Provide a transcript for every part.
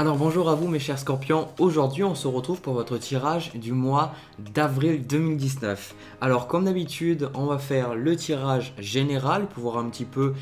Alors bonjour à vous mes chers scorpions, aujourd'hui on se retrouve pour votre tirage du mois d'avril 2019. Alors comme d'habitude on va faire le tirage général pour voir un petit peu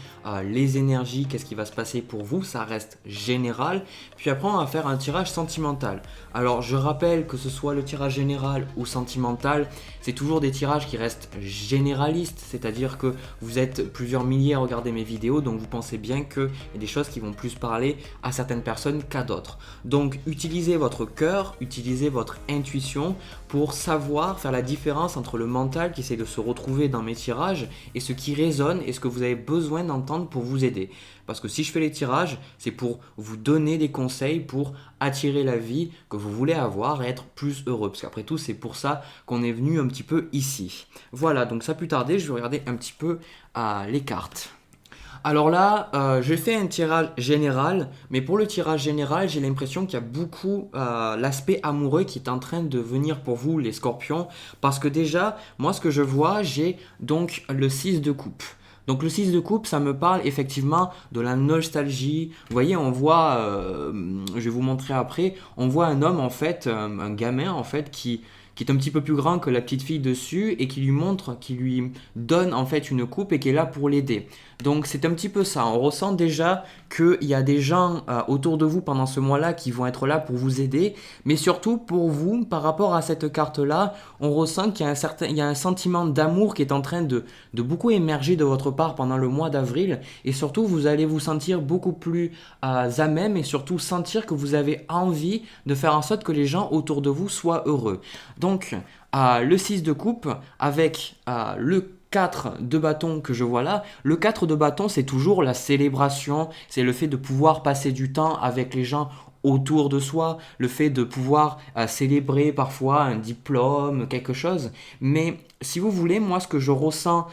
les énergies, qu'est-ce qui va se passer pour vous, ça reste général. Puis après on va faire un tirage sentimental. Alors je rappelle que ce soit le tirage général ou sentimental, c'est toujours des tirages qui restent généralistes, c'est-à-dire que vous êtes plusieurs milliers à regarder mes vidéos, donc vous pensez bien qu'il y a des choses qui vont plus parler à certaines personnes qu'à d'autres. Donc utilisez votre cœur, utilisez votre intuition pour savoir faire la différence entre le mental qui essaie de se retrouver dans mes tirages et ce qui résonne et ce que vous avez besoin d'entendre pour vous aider. Parce que si je fais les tirages, c'est pour vous donner des conseils pour attirer la vie que vous voulez avoir et être plus heureux. Parce qu'après tout, c'est pour ça qu'on est venu un petit peu ici. Voilà, donc sans plus tarder, je vais regarder un petit peu les cartes. Alors là, j'ai fait un tirage général, mais pour le tirage général, j'ai l'impression qu'il y a beaucoup l'aspect amoureux qui est en train de venir pour vous, les scorpions, parce que déjà, moi ce que je vois, j'ai donc le 6 de coupe. Donc le 6 de coupe, ça me parle effectivement de la nostalgie. Vous voyez, on voit, je vais vous montrer après, on voit un homme en fait, un gamin en fait qui est un petit peu plus grand que la petite fille dessus et qui lui montre, qui lui donne en fait une coupe et qui est là pour l'aider. Donc c'est un petit peu ça, on ressent déjà qu'il y a des gens autour de vous pendant ce mois-là qui vont être là pour vous aider, mais surtout pour vous, par rapport à cette carte-là, on ressent qu'il y a il y a un sentiment d'amour qui est en train de beaucoup émerger de votre part pendant le mois d'avril, et surtout vous allez vous sentir beaucoup plus à même et surtout sentir que vous avez envie de faire en sorte que les gens autour de vous soient heureux. Donc le 6 de coupe avec le 4 de bâton que je vois là. Le 4 de bâton, c'est toujours la célébration, c'est le fait de pouvoir passer du temps avec les gens autour de soi, le fait de pouvoir célébrer parfois un diplôme, quelque chose. Mais si vous voulez, moi ce que je ressens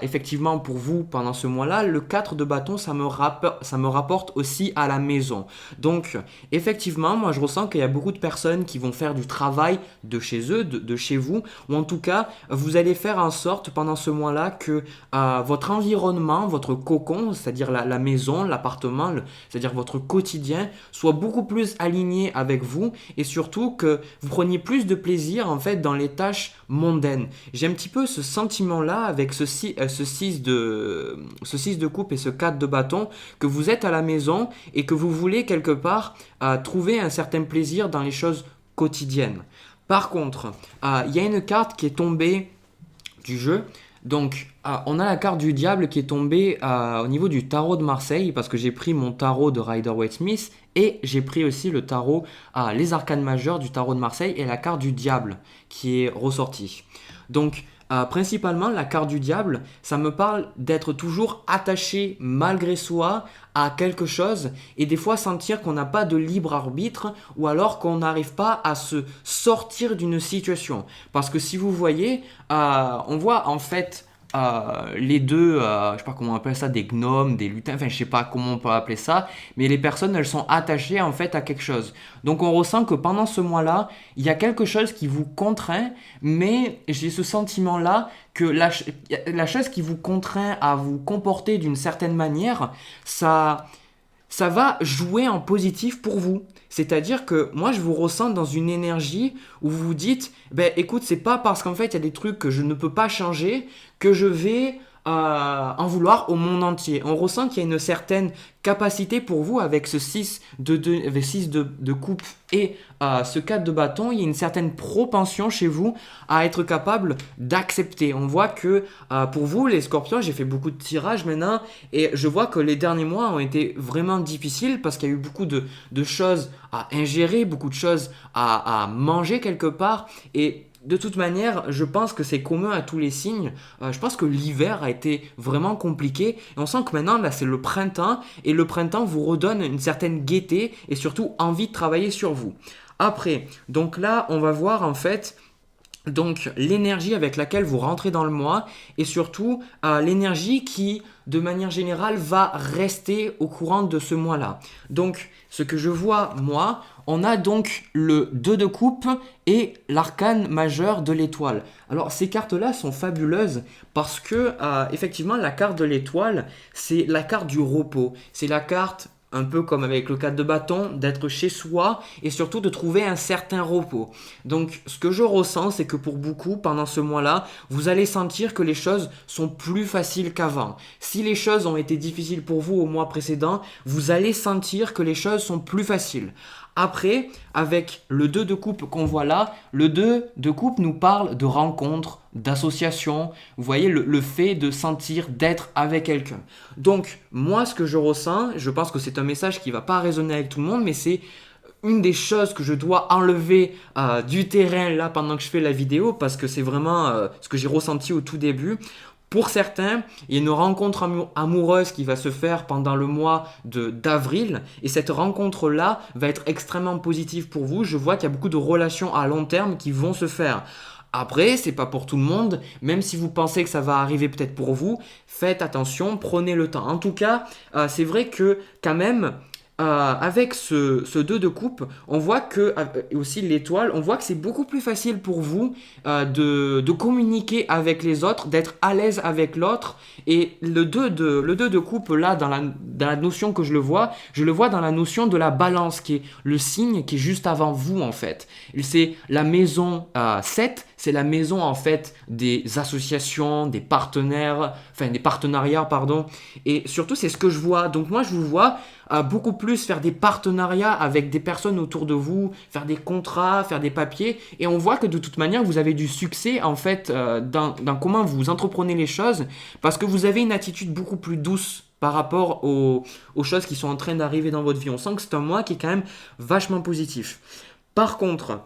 effectivement pour vous pendant ce mois-là, le 4 de bâton, ça me rapporte aussi à la maison. Donc effectivement, moi je ressens qu'il y a beaucoup de personnes qui vont faire du travail de chez eux, de chez vous, ou en tout cas, vous allez faire en sorte pendant ce mois-là que votre environnement, votre cocon, c'est-à-dire la maison, l'appartement, c'est-à-dire votre quotidien, soit beaucoup plus aligné avec vous et surtout que vous preniez plus de plaisir en fait dans les tâches mondaines. J'ai un petit peu ce sentiment-là avec ce 6 de coupe et ce 4 de bâton, que vous êtes à la maison et que vous voulez quelque part trouver un certain plaisir dans les choses quotidiennes. Par contre, il y a une carte qui est tombée du jeu. Donc, on a la carte du diable qui est tombée au niveau du tarot de Marseille, parce que j'ai pris mon tarot de Rider-Waite-Smith et j'ai pris aussi le tarot, les arcanes majeures du tarot de Marseille et la carte du diable qui est ressortie. Donc, principalement, la carte du diable, ça me parle d'être toujours attaché malgré soi à quelque chose et des fois sentir qu'on n'a pas de libre arbitre ou alors qu'on n'arrive pas à se sortir d'une situation. Parce que si vous voyez, on voit en fait les deux, je sais pas comment on appelle ça, des gnomes, des lutins, enfin je sais pas comment on peut appeler ça, mais les personnes elles sont attachées en fait à quelque chose. Donc on ressent que pendant ce mois-là, il y a quelque chose qui vous contraint, mais j'ai ce sentiment-là que la chose qui vous contraint à vous comporter d'une certaine manière, ça va jouer en positif pour vous. C'est-à-dire que moi, je vous ressens dans une énergie où vous vous dites, ben écoute, c'est pas parce qu'en fait, il y a des trucs que je ne peux pas changer que je vais en vouloir au monde entier. On ressent qu'il y a une certaine capacité pour vous avec ce 6 de coupe et ce 4 de bâton, il y a une certaine propension chez vous à être capable d'accepter. On voit que pour vous, les scorpions, j'ai fait beaucoup de tirages maintenant et je vois que les derniers mois ont été vraiment difficiles parce qu'il y a eu beaucoup de choses à ingérer, beaucoup de choses à manger quelque part et de toute manière, je pense que c'est commun à tous les signes. Je pense que l'hiver a été vraiment compliqué. Et on sent que maintenant, là, c'est le printemps. Et le printemps vous redonne une certaine gaieté et surtout envie de travailler sur vous. Après, donc là, on va voir en fait donc l'énergie avec laquelle vous rentrez dans le mois et surtout l'énergie qui de manière générale va rester au courant de ce mois-là. Donc ce que je vois moi, on a donc le 2 de coupe et l'arcane majeur de l'étoile. Alors ces cartes-là sont fabuleuses parce que effectivement la carte de l'étoile, c'est la carte du repos, c'est la carte un peu comme avec le 4 de bâton, d'être chez soi et surtout de trouver un certain repos. Donc ce que je ressens, c'est que pour beaucoup, pendant ce mois-là, vous allez sentir que les choses sont plus faciles qu'avant. Si les choses ont été difficiles pour vous au mois précédent, vous allez sentir que les choses sont plus faciles. Après, avec le 2 de coupe qu'on voit là, le 2 de coupe nous parle de rencontres, d'associations, vous voyez le fait de sentir d'être avec quelqu'un. Donc moi ce que je ressens, je pense que c'est un message qui ne va pas résonner avec tout le monde, mais c'est une des choses que je dois enlever du terrain là pendant que je fais la vidéo, parce que c'est vraiment ce que j'ai ressenti au tout début. Pour certains, il y a une rencontre amoureuse qui va se faire pendant le mois d'avril et cette rencontre-là va être extrêmement positive pour vous. Je vois qu'il y a beaucoup de relations à long terme qui vont se faire. Après, c'est pas pour tout le monde, même si vous pensez que ça va arriver peut-être pour vous, faites attention, prenez le temps. En tout cas, c'est vrai que quand même, avec ce 2 de coupe, on voit que, et aussi l'étoile, on voit que c'est beaucoup plus facile pour vous de communiquer avec les autres, d'être à l'aise avec l'autre. Et le 2 de coupe, là, dans la notion que je le vois dans la notion de la balance, qui est le signe qui est juste avant vous, en fait. C'est la maison 7, c'est la maison, en fait, des associations, des partenaires, enfin, des partenariats, pardon. Et surtout, c'est ce que je vois. Donc, moi, je vous vois beaucoup plus faire des partenariats avec des personnes autour de vous, faire des contrats, faire des papiers. Et on voit que de toute manière, vous avez du succès en fait dans comment vous entreprenez les choses parce que vous avez une attitude beaucoup plus douce par rapport aux choses qui sont en train d'arriver dans votre vie. On sent que c'est un mois qui est quand même vachement positif. Par contre,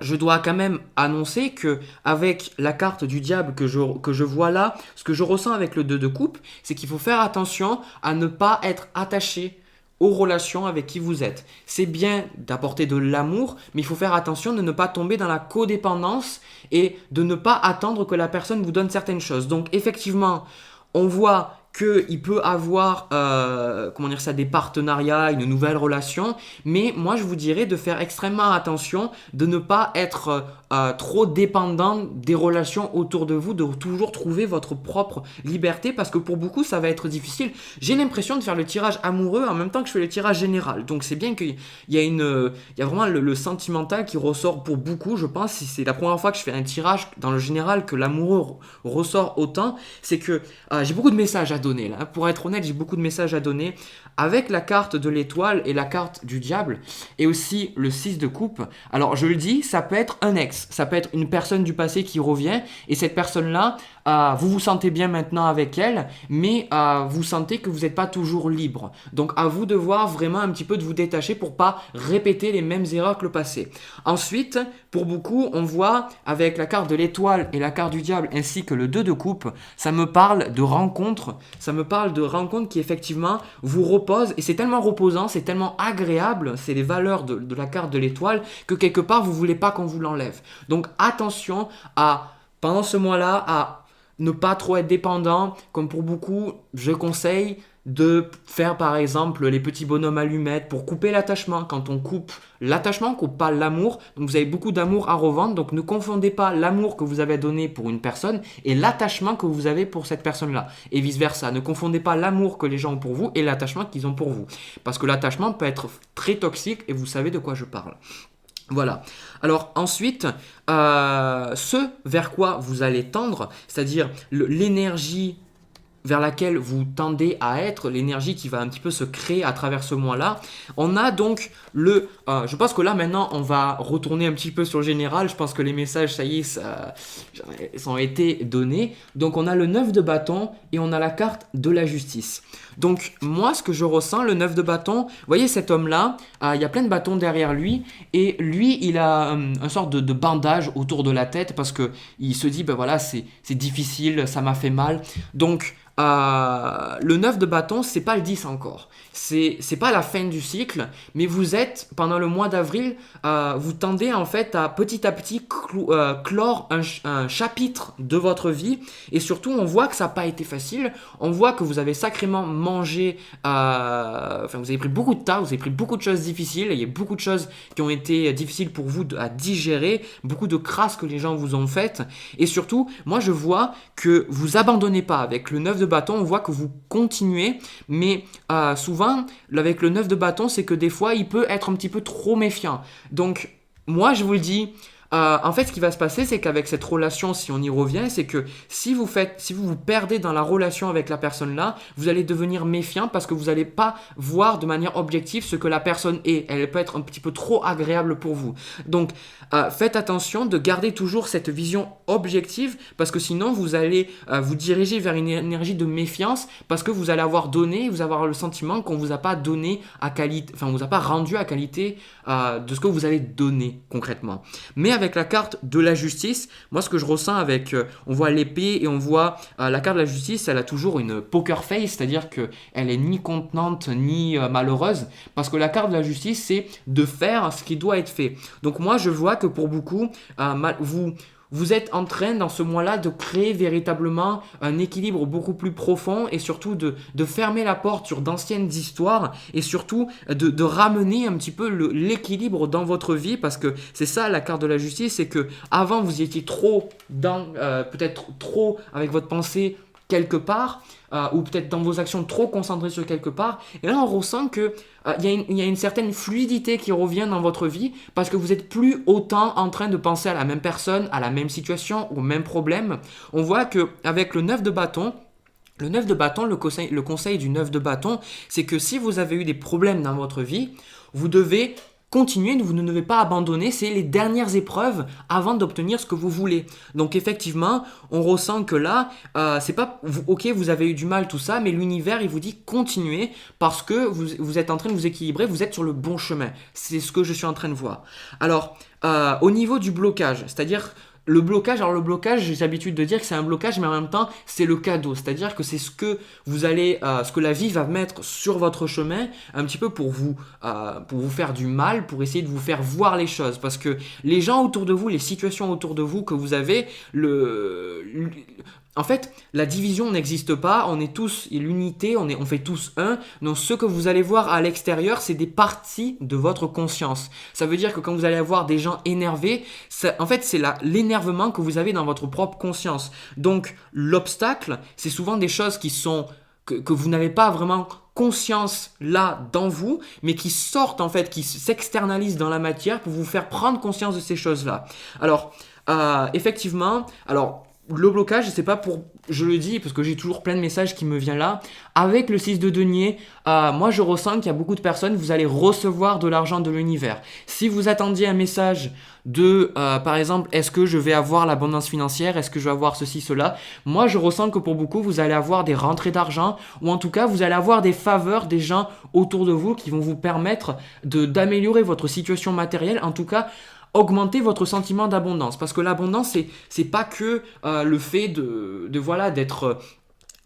je dois quand même annoncer que avec la carte du diable que je vois là, ce que je ressens avec le 2 de coupe, c'est qu'il faut faire attention à ne pas être attaché aux relations avec qui vous êtes. C'est bien d'apporter de l'amour, mais il faut faire attention de ne pas tomber dans la codépendance et de ne pas attendre que la personne vous donne certaines choses. Donc effectivement, on voit qu'il peut avoir des partenariats, une nouvelle relation, mais moi je vous dirais de faire extrêmement attention, de ne pas être trop dépendant des relations autour de vous, de toujours trouver votre propre liberté, parce que pour beaucoup ça va être difficile. J'ai l'impression de faire le tirage amoureux en même temps que je fais le tirage général, donc c'est bien qu'il y a vraiment le sentimental qui ressort pour beaucoup, je pense. Si c'est la première fois que je fais un tirage dans le général que l'amoureux ressort autant, c'est que j'ai beaucoup de messages à donner là. Pour être honnête, j'ai beaucoup de messages à donner avec la carte de l'étoile et la carte du diable et aussi le 6 de coupe. Alors je le dis, ça peut être un ex, ça peut être une personne du passé qui revient et cette personne-là, vous vous sentez bien maintenant avec elle, mais vous sentez que vous n'êtes pas toujours libre. Donc à vous de voir vraiment un petit peu de vous détacher pour pas répéter les mêmes erreurs que le passé. Ensuite, pour beaucoup, on voit avec la carte de l'étoile et la carte du diable ainsi que le 2 de coupe, ça me parle de rencontres, qui effectivement vous reposent et c'est tellement reposant, c'est tellement agréable, c'est les valeurs de la carte de l'étoile que quelque part vous voulez pas qu'on vous l'enlève. Donc attention pendant ce mois-là, à ne pas trop être dépendant. Comme pour beaucoup, je conseille de faire par exemple les petits bonhommes allumettes pour couper l'attachement. Quand on coupe l'attachement, on ne coupe pas l'amour. Donc vous avez beaucoup d'amour à revendre. Donc ne confondez pas l'amour que vous avez donné pour une personne et l'attachement que vous avez pour cette personne-là. Et vice-versa. Ne confondez pas l'amour que les gens ont pour vous et l'attachement qu'ils ont pour vous. Parce que l'attachement peut être très toxique et vous savez de quoi je parle. Voilà. Alors ensuite, ce vers quoi vous allez tendre, c'est-à-dire l'énergie vers laquelle vous tendez à être, l'énergie qui va un petit peu se créer à travers ce mois-là. On a donc je pense que là maintenant on va retourner un petit peu sur le général, je pense que les messages ça y est, ils ont été donnés. Donc on a le 9 de bâton et on a la carte de la justice. Donc moi ce que je ressens, le 9 de bâton, vous voyez cet homme-là, il y a plein de bâtons derrière lui et lui il a un sorte de bandage autour de la tête parce qu'il se dit ben voilà c'est difficile, ça m'a fait mal. Donc le 9 de bâton, c'est pas le 10 encore. C'est pas la fin du cycle, mais vous êtes, pendant le mois d'avril, vous tendez en fait à petit clore un chapitre de votre vie. Et surtout, on voit que ça n'a pas été facile. On voit que vous avez sacrément mangé, vous avez pris beaucoup de temps, vous avez pris beaucoup de choses difficiles. Il y a beaucoup de choses qui ont été difficiles pour vous à digérer, beaucoup de crasses que les gens vous ont faites. Et surtout, moi je vois que vous abandonnez pas avec le 9 de de bâton, on voit que vous continuez, mais souvent, avec le 9 de bâton, c'est que des fois, il peut être un petit peu trop méfiant. Donc, moi, je vous le dis, en fait, ce qui va se passer, c'est qu'avec cette relation, si on y revient, c'est que si vous vous perdez dans la relation avec la personne-là, vous allez devenir méfiant parce que vous n'allez pas voir de manière objective ce que la personne est. Elle peut être un petit peu trop agréable pour vous. Donc, faites attention de garder toujours cette vision objective parce que sinon, vous allez vous diriger vers une énergie de méfiance parce que vous allez avoir donné, vous avoir le sentiment qu'on vous a pas donné à qualité, enfin, on vous a pas rendu à qualité de ce que vous allez donner concrètement. Mais avec la carte de la justice, moi ce que je ressens avec, on voit l'épée et on voit la carte de la justice, elle a toujours une poker face, c'est-à-dire qu'elle est ni contenante ni malheureuse, parce que la carte de la justice, c'est de faire ce qui doit être fait. Donc moi je vois que pour beaucoup, vous êtes en train dans ce mois-là de créer véritablement un équilibre beaucoup plus profond et surtout de fermer la porte sur d'anciennes histoires et surtout de ramener un petit peu l'équilibre dans votre vie parce que c'est ça la carte de la justice, c'est que avant vous étiez trop peut-être trop avec votre pensée quelque part ou peut-être dans vos actions trop concentrées sur quelque part et là on ressent que il y a une certaine fluidité qui revient dans votre vie parce que vous n'êtes plus autant en train de penser à la même personne, à la même situation, au même problème. On voit qu'avec le 9 de bâton, le conseil du 9 de bâton, c'est que si vous avez eu des problèmes dans votre vie, vous devez continuez, vous ne devez pas abandonner, c'est les dernières épreuves avant d'obtenir ce que vous voulez. Donc effectivement, on ressent que là, c'est pas, ok, vous avez eu du mal, tout ça, mais l'univers, il vous dit continuez parce que vous êtes en train de vous équilibrer, vous êtes sur le bon chemin. C'est ce que je suis en train de voir. Alors, au niveau du blocage, c'est-à-dire le blocage, j'ai l'habitude de dire que c'est un blocage, mais en même temps, c'est le cadeau. C'est-à-dire que c'est ce que ce que la vie va mettre sur votre chemin, un petit peu pour vous faire du mal, pour essayer de vous faire voir les choses. Parce que les gens autour de vous, les situations autour de vous que vous avez, en fait, la division n'existe pas, on est tous l'unité, on fait tous un. Donc ce que vous allez voir à l'extérieur, c'est des parties de votre conscience. Ça veut dire que quand vous allez avoir des gens énervés, en fait c'est l'énervement que vous avez dans votre propre conscience. Donc l'obstacle, c'est souvent des choses que vous n'avez pas vraiment conscience là dans vous, mais qui sortent en fait, qui s'externalisent dans la matière pour vous faire prendre conscience de ces choses-là. Alors, effectivement, le blocage, c'est pas pour, je le dis parce que j'ai toujours plein de messages qui me viennent là. Avec le 6 de denier, moi je ressens qu'il y a beaucoup de personnes, vous allez recevoir de l'argent de l'univers. Si vous attendiez un message par exemple, est-ce que je vais avoir l'abondance financière, est-ce que je vais avoir ceci, cela, moi je ressens que pour beaucoup, vous allez avoir des rentrées d'argent ou en tout cas, vous allez avoir des faveurs des gens autour de vous qui vont vous permettre d'améliorer votre situation matérielle, en tout cas, augmenter votre sentiment d'abondance parce que l'abondance c'est pas que le fait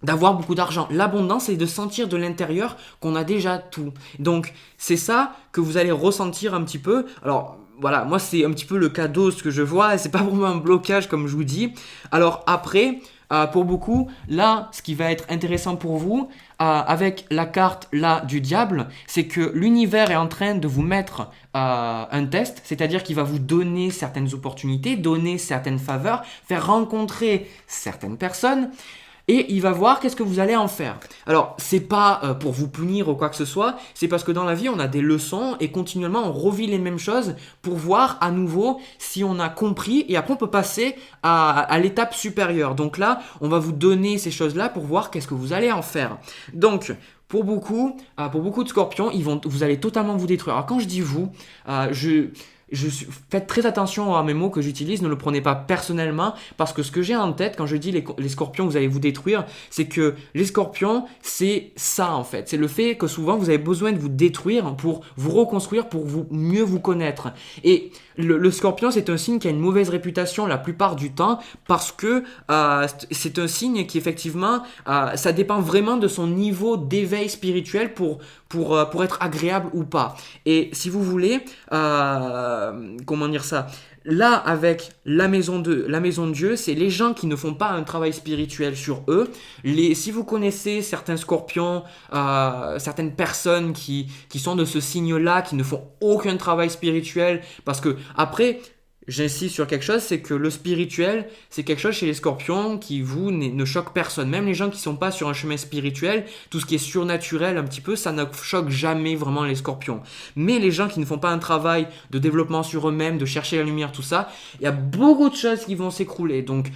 d'avoir beaucoup d'argent. L'abondance, c'est de sentir de l'intérieur qu'on a déjà tout. Donc, c'est ça que vous allez ressentir un petit peu. Alors, voilà, moi, c'est un petit peu le cadeau, ce que je vois. C'est pas vraiment un blocage, comme je vous dis. Alors, après, pour beaucoup, là, ce qui va être intéressant pour vous, avec la carte là du diable, c'est que l'univers est en train de vous mettre un test, c'est-à-dire qu'il va vous donner certaines opportunités, donner certaines faveurs, faire rencontrer certaines personnes, et il va voir qu'est-ce que vous allez en faire. Alors, c'est pas pour vous punir ou quoi que ce soit, c'est parce que dans la vie, on a des leçons et continuellement, on revit les mêmes choses pour voir à nouveau si on a compris et après, on peut passer à l'étape supérieure. Donc là, on va vous donner ces choses-là pour voir qu'est-ce que vous allez en faire. Donc, pour beaucoup de scorpions, vous allez totalement vous détruire. Alors, quand je dis vous, faites très attention à mes mots que j'utilise, ne le prenez pas personnellement parce que ce que j'ai en tête quand je dis les scorpions vous allez vous détruire, c'est que les scorpions c'est ça en fait, c'est le fait que souvent vous avez besoin de vous détruire pour vous reconstruire, pour mieux vous connaître. Et le scorpion c'est un signe qui a une mauvaise réputation la plupart du temps parce que c'est un signe qui effectivement ça dépend vraiment de son niveau d'éveil spirituel pour être agréable ou pas. Et si vous voulez, comment dire ça, là avec la maison de Dieu, c'est les gens qui ne font pas un travail spirituel sur eux. Si vous connaissez certains scorpions, certaines personnes qui sont de ce signe-là, qui ne font aucun travail spirituel, parce que après, j'insiste sur quelque chose, c'est que le spirituel, c'est quelque chose chez les scorpions qui ne choque personne. Même les gens qui sont pas sur un chemin spirituel, tout ce qui est surnaturel un petit peu, ça ne choque jamais vraiment les scorpions. Mais les gens qui ne font pas un travail de développement sur eux-mêmes, de chercher la lumière, tout ça, il y a beaucoup de choses qui vont s'écrouler. Donc,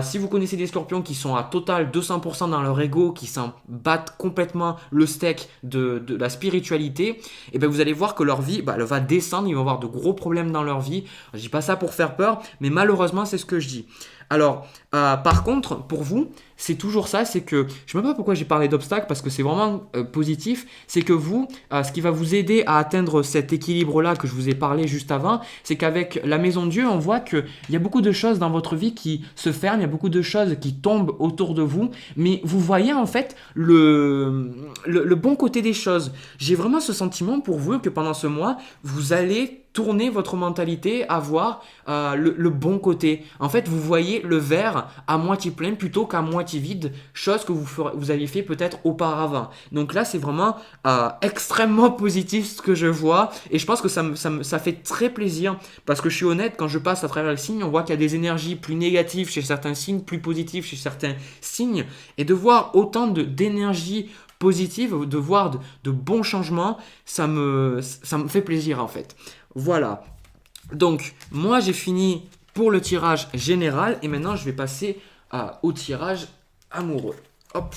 si vous connaissez des scorpions qui sont à total 200% dans leur ego, qui s'en battent complètement le steak de la spiritualité, et ben vous allez voir que leur vie, elle va descendre, ils vont avoir de gros problèmes dans leur vie. Je dis pas ça pour faire peur, mais malheureusement, c'est ce que je dis. Alors, par contre, pour vous, c'est toujours ça, c'est que, je ne sais même pas pourquoi j'ai parlé d'obstacles, parce que c'est vraiment positif, c'est que vous, ce qui va vous aider à atteindre cet équilibre-là que je vous ai parlé juste avant, c'est qu'avec la Maison de Dieu, on voit qu'il y a beaucoup de choses dans votre vie qui se ferment, il y a beaucoup de choses qui tombent autour de vous, mais vous voyez en fait le bon côté des choses. J'ai vraiment ce sentiment pour vous que pendant ce mois, vous allez tourner votre mentalité à voir le bon côté. En fait, vous voyez le verre à moitié plein plutôt qu'à moitié vide, chose que vous aviez fait peut-être auparavant. Donc là, c'est vraiment extrêmement positif ce que je vois et je pense que ça fait très plaisir parce que je suis honnête, quand je passe à travers les signes, on voit qu'il y a des énergies plus négatives chez certains signes, plus positives chez certains signes et de voir autant d'énergie positive, de voir de bons changements, ça me fait plaisir en fait. Voilà, donc moi j'ai fini pour le tirage général et maintenant je vais passer au tirage amoureux. Hop.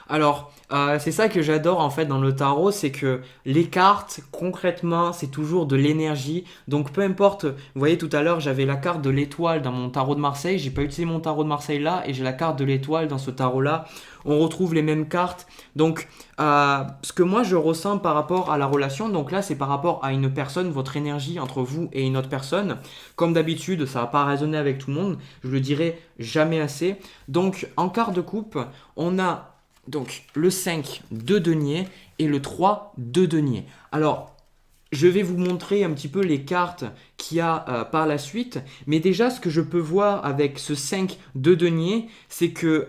Alors, c'est ça que j'adore en fait dans le tarot, c'est que les cartes, concrètement, c'est toujours de l'énergie. Donc peu importe, vous voyez tout à l'heure, j'avais la carte de l'étoile dans mon tarot de Marseille, j'ai pas utilisé mon tarot de Marseille là, et j'ai la carte de l'étoile dans ce tarot là. On retrouve les mêmes cartes. Donc, ce que moi je ressens par rapport à la relation, donc là c'est par rapport à une personne, votre énergie entre vous et une autre personne. Comme d'habitude, ça va pas résonner avec tout le monde, je le dirai jamais assez. Donc, en carte de coupe, on a donc le 5 de denier et le 3 de denier. Alors, je vais vous montrer un petit peu les cartes qu'il y a par la suite. Mais déjà, ce que je peux voir avec ce 5 de denier, c'est que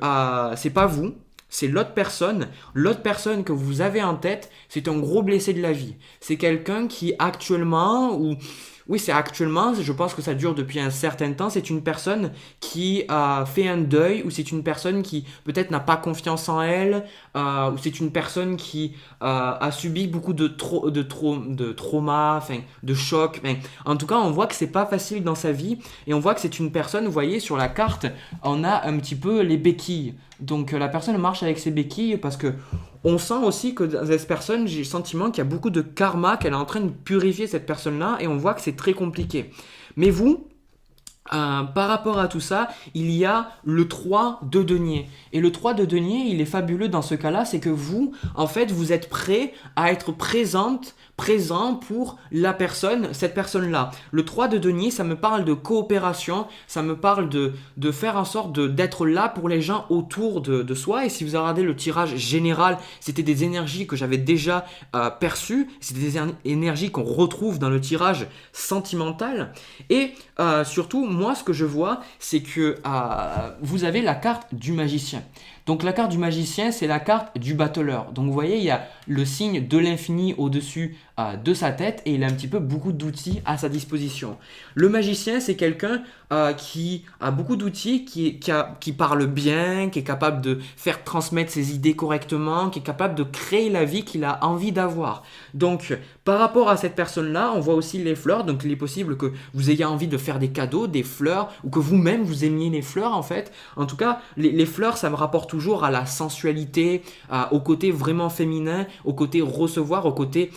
c'est pas vous, c'est l'autre personne. L'autre personne que vous avez en tête, c'est un gros blessé de la vie. C'est quelqu'un qui actuellement, oui, c'est actuellement, je pense que ça dure depuis un certain temps, c'est une personne qui a fait un deuil ou c'est une personne qui peut-être n'a pas confiance en elle ou c'est une personne qui a subi beaucoup de trauma, enfin, de choc. Enfin, en tout cas, on voit que c'est pas facile dans sa vie et on voit que c'est une personne, vous voyez, sur la carte, on a un petit peu les béquilles. Donc la personne marche avec ses béquilles parce que on sent aussi que dans cette personne, j'ai le sentiment qu'il y a beaucoup de karma, qu'elle est en train de purifier cette personne-là et on voit que c'est très compliqué. Mais vous, par rapport à tout ça, il y a le 3 de denier. Et le 3 de denier, il est fabuleux dans ce cas-là, c'est que vous, en fait, vous êtes prêt à être présent pour la personne, cette personne-là. Le 3 de denier, ça me parle de coopération, ça me parle de faire en sorte d'être là pour les gens autour de soi. Et si vous regardez le tirage général, c'était des énergies que j'avais déjà perçues, c'était des énergies qu'on retrouve dans le tirage sentimental. Et surtout, moi, ce que je vois, c'est que vous avez la carte du magicien. Donc la carte du magicien, c'est la carte du battleur. Donc vous voyez, il y a le signe de l'infini au-dessus de sa tête et il a un petit peu beaucoup d'outils à sa disposition. Le magicien, c'est quelqu'un qui a beaucoup d'outils, qui parle bien, qui est capable de faire transmettre ses idées correctement, qui est capable de créer la vie qu'il a envie d'avoir. Donc par rapport à cette personne-là, on voit aussi les fleurs. Donc il est possible que vous ayez envie de faire des cadeaux, des fleurs, ou que vous-même vous aimiez les fleurs en fait. En tout cas, les fleurs, ça me rapporte toujours à la sensualité, au côté vraiment féminin, au côté recevoir, au côté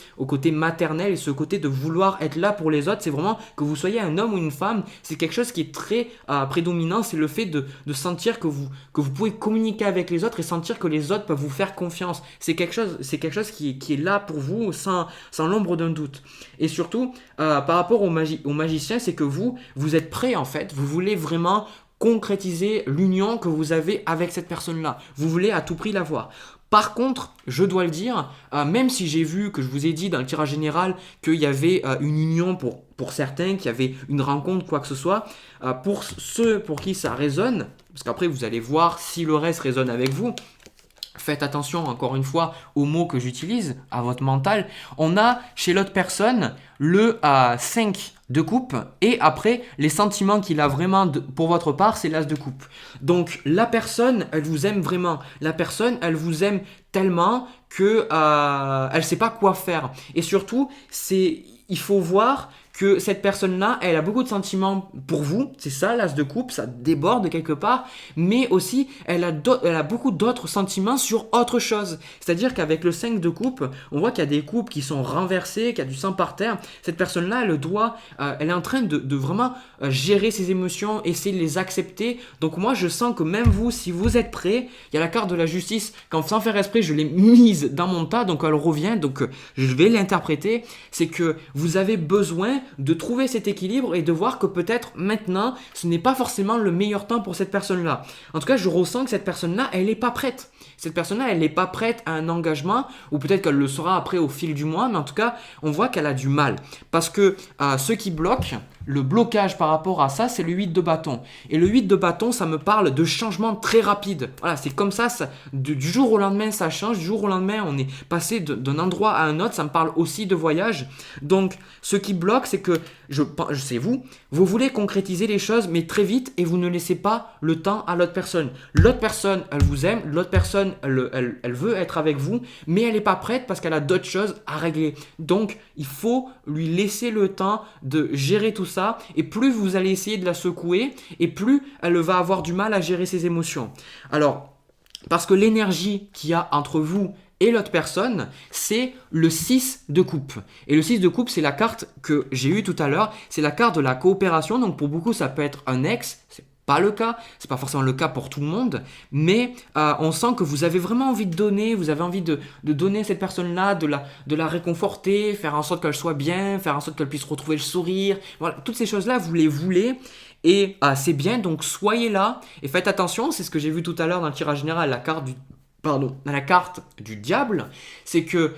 maternel, et ce côté de vouloir être là pour les autres. C'est vraiment que vous soyez un homme ou une femme, c'est quelque chose qui est très prédominant, c'est le fait de sentir que vous pouvez communiquer avec les autres et sentir que les autres peuvent vous faire confiance. C'est quelque chose qui est là pour vous sans l'ombre d'un doute. Et surtout, par rapport au magicien, c'est que vous êtes prêt en fait, vous voulez vraiment concrétiser l'union que vous avez avec cette personne-là. Vous voulez à tout prix la voir. Par contre, je dois le dire, même si j'ai vu, que je vous ai dit dans le tirage général, qu'il y avait une union pour certains, qu'il y avait une rencontre, quoi que ce soit, pour ceux pour qui ça résonne, parce qu'après vous allez voir si le reste résonne avec vous, faites attention encore une fois aux mots que j'utilise, à votre mental. On a chez l'autre personne le 5 de coupe et après les sentiments qu'il a vraiment pour votre part, c'est l'as de coupe. Donc la personne, elle vous aime vraiment. La personne, elle vous aime tellement que elle sait pas quoi faire. Et surtout, il faut voir que cette personne-là, elle a beaucoup de sentiments pour vous, c'est ça l'as de coupe, ça déborde quelque part, mais aussi elle a beaucoup d'autres sentiments sur autre chose. C'est-à-dire qu'avec le 5 de coupe, on voit qu'il y a des coupes qui sont renversées, qu'il y a du sang par terre. Cette personne-là, elle est en train de vraiment gérer ses émotions, essayer de les accepter. Donc moi, je sens que même vous, si vous êtes prêt, il y a la carte de la justice, quand sans faire esprit, je l'ai mise dans mon tas, donc elle revient, donc je vais l'interpréter, c'est que vous avez besoin de trouver cet équilibre et de voir que peut-être maintenant, ce n'est pas forcément le meilleur temps pour cette personne-là. En tout cas, je ressens que cette personne-là, elle n'est pas prête. Cette personne-là, elle n'est pas prête à un engagement, ou peut-être qu'elle le sera après au fil du mois, mais en tout cas, on voit qu'elle a du mal. Parce que ce qui bloque, le blocage par rapport à ça, c'est le 8 de bâton. Et le 8 de bâton, ça me parle de changements très rapides. Voilà, c'est comme ça, du jour au lendemain, ça change. Du jour au lendemain, on est passé d'un endroit à un autre. Ça me parle aussi de voyage. Donc, ce qui bloque, c'est que, je sais vous voulez concrétiser les choses, mais très vite, et vous ne laissez pas le temps à l'autre personne. L'autre personne, elle vous aime. L'autre personne, elle veut être avec vous, mais elle n'est pas prête parce qu'elle a d'autres choses à régler. Donc, il faut lui laisser le temps de gérer tout ça. Et plus vous allez essayer de la secouer, et plus elle va avoir du mal à gérer ses émotions. Alors, parce que l'énergie qu'il y a entre vous et l'autre personne, c'est le 6 de coupe. Et le 6 de coupe, c'est la carte que j'ai eue tout à l'heure. C'est la carte de la coopération. Donc pour beaucoup, ça peut être un ex. C'est pas le cas, c'est pas forcément le cas pour tout le monde, mais on sent que vous avez vraiment envie de donner, vous avez envie de donner à cette personne-là, de la réconforter, faire en sorte qu'elle soit bien, faire en sorte qu'elle puisse retrouver le sourire. Voilà, toutes ces choses-là, vous les voulez. Et c'est bien, donc soyez là et faites attention, c'est ce que j'ai vu tout à l'heure dans le tirage général, la carte du diable, c'est que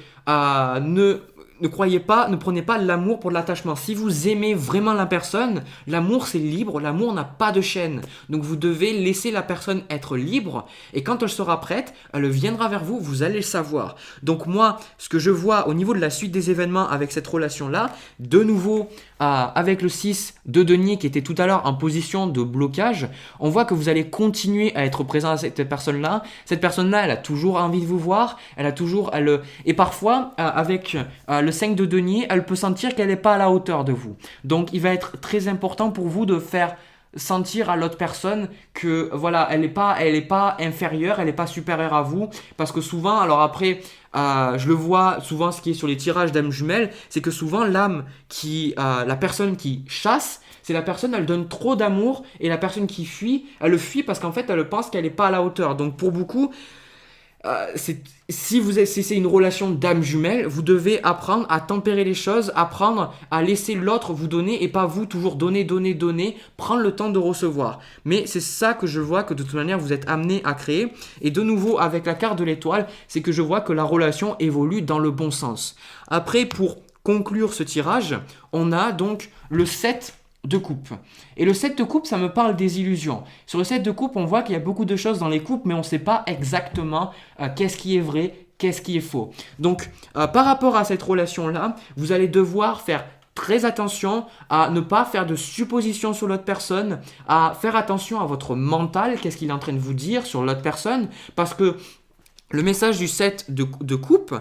ne croyez pas, ne prenez pas l'amour pour l'attachement. Si vous aimez vraiment la personne, l'amour c'est libre, l'amour n'a pas de chaîne. Donc vous devez laisser la personne être libre et quand elle sera prête, elle viendra vers vous, vous allez le savoir. Donc moi, ce que je vois au niveau de la suite des événements avec cette relation-là, de nouveau avec le 6 de denier qui était tout à l'heure en position de blocage, on voit que vous allez continuer à être présent à cette personne-là. Cette personne-là, elle a toujours envie de vous voir, et parfois avec le 5 de denier, elle peut sentir qu'elle n'est pas à la hauteur de vous. Donc il va être très important pour vous de faire sentir à l'autre personne que voilà, elle n'est pas inférieure, elle n'est pas supérieure à vous, parce que souvent, alors après, je le vois souvent, ce qui est sur les tirages d'âmes jumelles, c'est que souvent la personne qui chasse, c'est la personne, elle donne trop d'amour, et la personne qui fuit, elle le fuit parce qu'en fait, elle pense qu'elle n'est pas à la hauteur. Donc pour beaucoup, si c'est une relation d'âme jumelle, vous devez apprendre à tempérer les choses, apprendre à laisser l'autre vous donner et pas vous toujours donner, prendre le temps de recevoir. Mais c'est ça que je vois que de toute manière vous êtes amené à créer. Et de nouveau avec la carte de l'étoile, c'est que je vois que la relation évolue dans le bon sens. Après, pour conclure ce tirage, on a donc le 7 de coupe. Et le 7 de coupe, ça me parle des illusions. Sur le 7 de coupe, on voit qu'il y a beaucoup de choses dans les coupes, mais on ne sait pas exactement qu'est-ce qui est vrai, qu'est-ce qui est faux. Donc, par rapport à cette relation-là, vous allez devoir faire très attention à ne pas faire de suppositions sur l'autre personne, à faire attention à votre mental, qu'est-ce qu'il est en train de vous dire sur l'autre personne, parce que le message du 7 de coupe,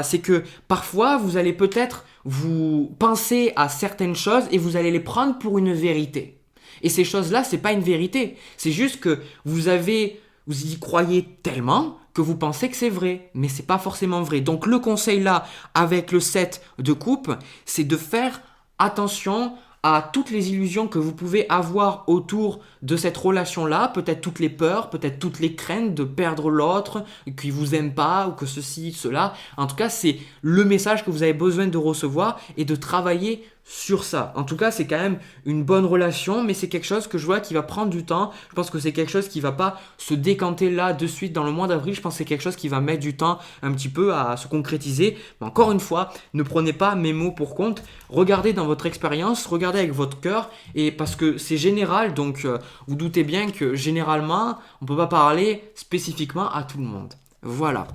c'est que parfois, vous allez peut-être vous penser à certaines choses et vous allez les prendre pour une vérité. Et ces choses-là, c'est pas une vérité. C'est juste que vous y croyez tellement que vous pensez que c'est vrai, mais c'est pas forcément vrai. Donc le conseil là, avec le 7 de coupe, c'est de faire attention à toutes les illusions que vous pouvez avoir autour de cette relation-là, peut-être toutes les peurs, peut-être toutes les craintes de perdre l'autre, qu'il vous aime pas ou que ceci, cela. En tout cas, c'est le message que vous avez besoin de recevoir et de travailler sur ça. En tout cas, c'est quand même une bonne relation, mais c'est quelque chose que je vois qui va prendre du temps. Je pense que c'est quelque chose qui va pas se décanter là de suite dans le mois d'avril. Je pense que c'est quelque chose qui va mettre du temps un petit peu à se concrétiser. Mais encore une fois, ne prenez pas mes mots pour compte. Regardez dans votre expérience, regardez avec votre cœur, et parce que c'est général, donc vous doutez bien que généralement, on ne peut pas parler spécifiquement à tout le monde. Voilà.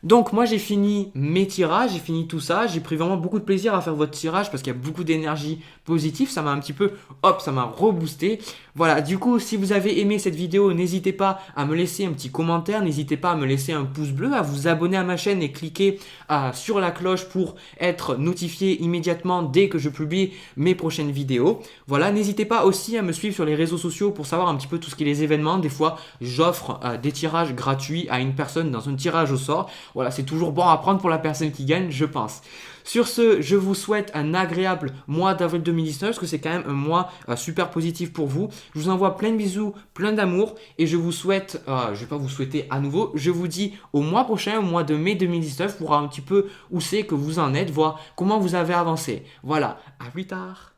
Donc moi j'ai fini mes tirages, j'ai fini tout ça, j'ai pris vraiment beaucoup de plaisir à faire votre tirage parce qu'il y a beaucoup d'énergie positive, ça m'a un petit peu, hop, ça m'a reboosté. Voilà, du coup si vous avez aimé cette vidéo, n'hésitez pas à me laisser un petit commentaire, n'hésitez pas à me laisser un pouce bleu, à vous abonner à ma chaîne et cliquer sur la cloche pour être notifié immédiatement dès que je publie mes prochaines vidéos. Voilà, n'hésitez pas aussi à me suivre sur les réseaux sociaux pour savoir un petit peu tout ce qui est les événements. Des fois, j'offre des tirages gratuits à une personne dans un tirage au sort. Voilà, c'est toujours bon à prendre pour la personne qui gagne, je pense. Sur ce, je vous souhaite un agréable mois d'avril 2019 parce que c'est quand même un mois super positif pour vous. Je vous envoie plein de bisous, plein d'amour et je vous souhaite, je ne vais pas vous souhaiter à nouveau, je vous dis au mois prochain, au mois de mai 2019, pour voir un petit peu où c'est que vous en êtes, voir comment vous avez avancé. Voilà, à plus tard.